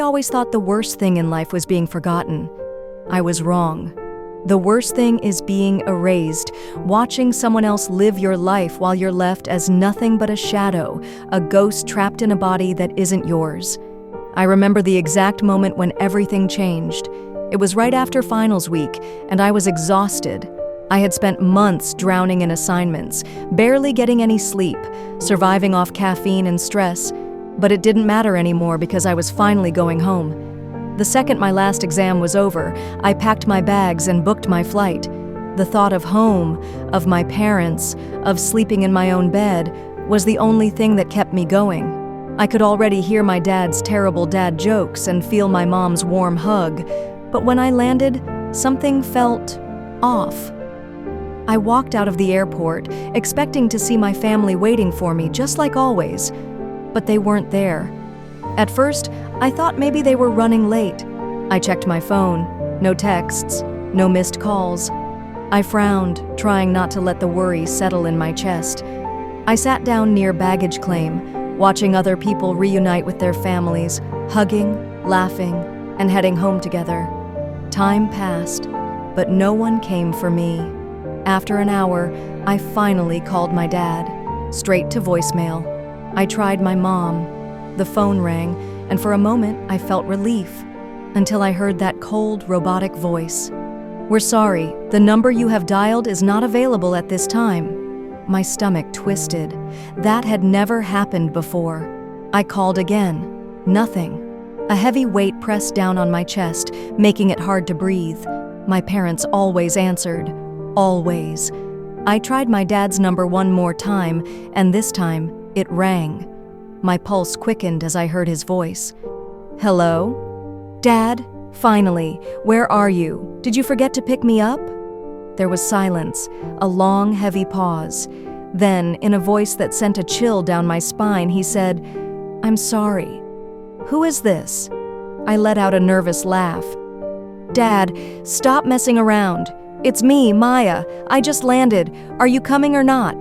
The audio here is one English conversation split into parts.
always thought the worst thing in life was being forgotten. I was wrong. The worst thing is being erased, watching someone else live your life while you're left as nothing but a shadow, a ghost trapped in a body that isn't yours. I remember the exact moment when everything changed. It was right after finals week, and I was exhausted. I had spent months drowning in assignments, barely getting any sleep, surviving off caffeine and stress, but it didn't matter anymore because I was finally going home. The second my last exam was over, I packed my bags and booked my flight. The thought of home, of my parents, of sleeping in my own bed, was the only thing that kept me going. I could already hear my dad's terrible dad jokes and feel my mom's warm hug, but when I landed, something felt off. I walked out of the airport, expecting to see my family waiting for me, just like always, but they weren't there. At first, I thought maybe they were running late. I checked my phone. No texts, no missed calls. I frowned, trying not to let the worry settle in my chest. I sat down near baggage claim, watching other people reunite with their families, hugging, laughing, and heading home together. Time passed, but no one came for me. After an hour, I finally called my dad, straight to voicemail. I tried my mom. The phone rang, and for a moment I felt relief, until I heard that cold, robotic voice. "We're sorry, the number you have dialed is not available at this time." My stomach twisted. That had never happened before. I called again. Nothing. A heavy weight pressed down on my chest, making it hard to breathe. My parents always answered. Always. I tried my dad's number one more time, and this time, it rang. My pulse quickened as I heard his voice. "Hello? Dad? Finally. Where are you? Did you forget to pick me up?" There was silence, a long, heavy pause. Then, in a voice that sent a chill down my spine, he said, "I'm sorry." "Who is this?" I let out a nervous laugh. "Dad, stop messing around. It's me, Maya. I just landed. Are you coming or not?"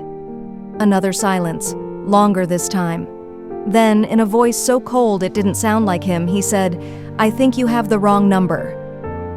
Another silence, longer this time. Then, in a voice so cold it didn't sound like him, he said, "I think you have the wrong number."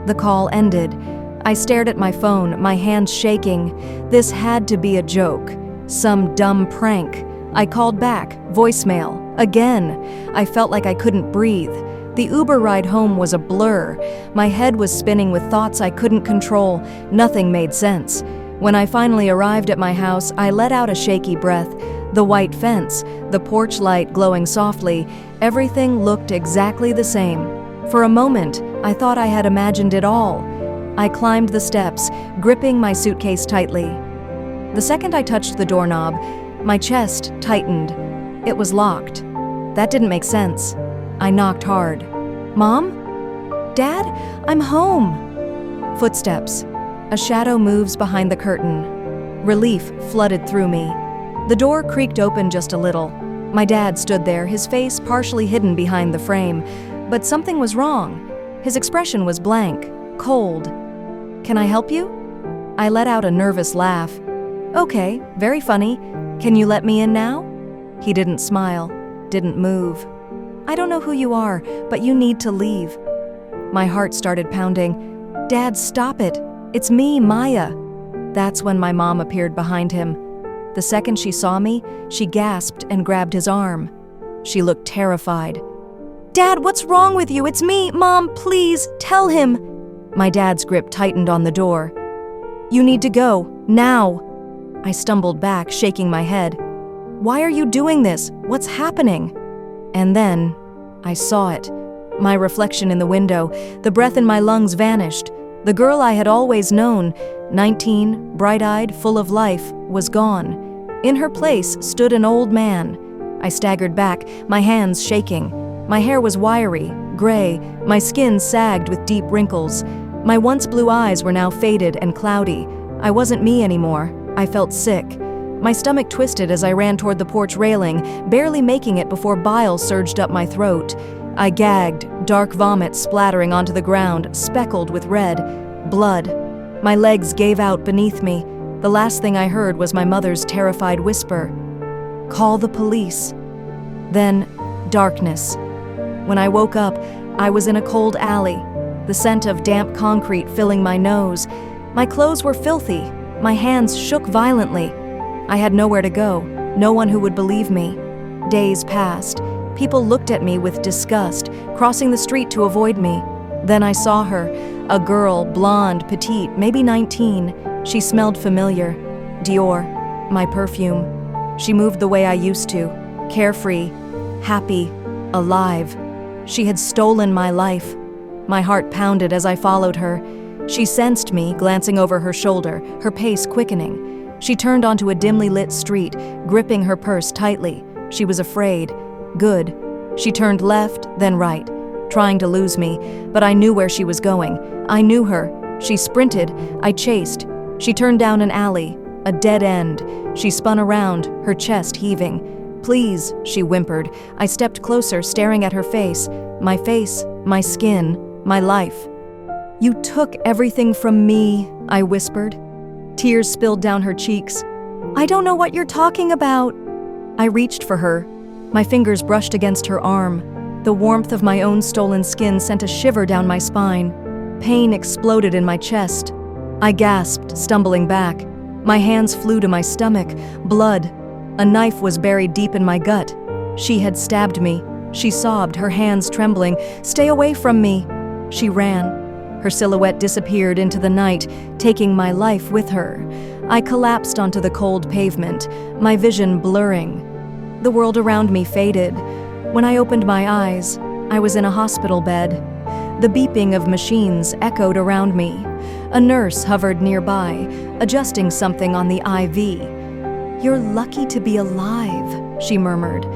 The call ended. I stared at my phone, my hands shaking. This had to be a joke. Some dumb prank. I called back, voicemail, again. I felt like I couldn't breathe. The Uber ride home was a blur. My head was spinning with thoughts I couldn't control. Nothing made sense. When I finally arrived at my house, I let out a shaky breath. The white fence, the porch light glowing softly, everything looked exactly the same. For a moment, I thought I had imagined it all. I climbed the steps, gripping my suitcase tightly. The second I touched the doorknob, my chest tightened. It was locked. That didn't make sense. I knocked hard. "Mom? Dad? I'm home." Footsteps. A shadow moves behind the curtain. Relief flooded through me. The door creaked open just a little. My dad stood there, his face partially hidden behind the frame. But something was wrong. His expression was blank, cold. "Can I help you?" I let out a nervous laugh. "Okay, very funny. Can you let me in now?" He didn't smile, didn't move. "I don't know who you are, but you need to leave." My heart started pounding. "Dad, stop it. It's me, Maya." That's when my mom appeared behind him. The second she saw me, she gasped and grabbed his arm. She looked terrified. "Dad, what's wrong with you? It's me, Mom, please, tell him." My dad's grip tightened on the door. "You need to go, now." I stumbled back, shaking my head. "Why are you doing this? What's happening?" And then, I saw it. My reflection in the window, the breath in my lungs vanished. The girl I had always known, 19, bright-eyed, full of life, was gone. In her place stood an old man. I staggered back, my hands shaking. My hair was wiry, gray, my skin sagged with deep wrinkles. My once blue eyes were now faded and cloudy. I wasn't me anymore. I felt sick. My stomach twisted as I ran toward the porch railing, barely making it before bile surged up my throat. I gagged, dark vomit splattering onto the ground, speckled with red. Blood. My legs gave out beneath me. The last thing I heard was my mother's terrified whisper, "Call the police." Then, darkness. When I woke up, I was in a cold alley, the scent of damp concrete filling my nose. My clothes were filthy. My hands shook violently. I had nowhere to go, no one who would believe me. Days passed. People looked at me with disgust, crossing the street to avoid me. Then I saw her, a girl, blonde, petite, maybe 19. She smelled familiar. Dior, my perfume. She moved the way I used to, carefree, happy, alive. She had stolen my life. My heart pounded as I followed her. She sensed me, glancing over her shoulder, her pace quickening. She turned onto a dimly lit street, gripping her purse tightly. She was afraid. Good. She turned left, then right, trying to lose me, but I knew where she was going. I knew her. She sprinted. I chased. She turned down an alley, a dead end. She spun around, her chest heaving. "Please," she whimpered. I stepped closer, staring at her face, my skin, my life. "You took everything from me," I whispered. Tears spilled down her cheeks. "I don't know what you're talking about." I reached for her. My fingers brushed against her arm. The warmth of my own stolen skin sent a shiver down my spine. Pain exploded in my chest. I gasped, stumbling back. My hands flew to my stomach. Blood. A knife was buried deep in my gut. She had stabbed me. She sobbed, her hands trembling. "Stay away from me." She ran. Her silhouette disappeared into the night, taking my life with her. I collapsed onto the cold pavement, my vision blurring. The world around me faded. When I opened my eyes, I was in a hospital bed. The beeping of machines echoed around me. A nurse hovered nearby, adjusting something on the IV. "You're lucky to be alive," she murmured.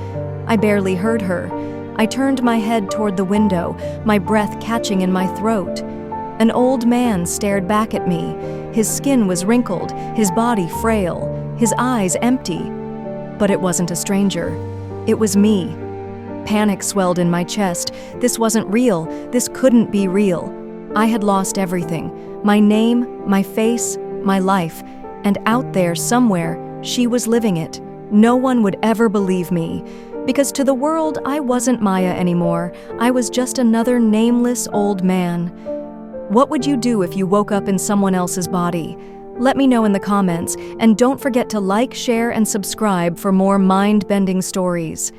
I barely heard her. I turned my head toward the window, my breath catching in my throat. An old man stared back at me. His skin was wrinkled, his body frail, his eyes empty. But it wasn't a stranger. It was me. Panic swelled in my chest. This wasn't real. This couldn't be real. I had lost everything. My name, my face, my life. And out there somewhere, she was living it. No one would ever believe me. Because to the world, I wasn't Maya anymore. I was just another nameless old man. What would you do if you woke up in someone else's body? Let me know in the comments, and don't forget to like, share, and subscribe for more mind-bending stories.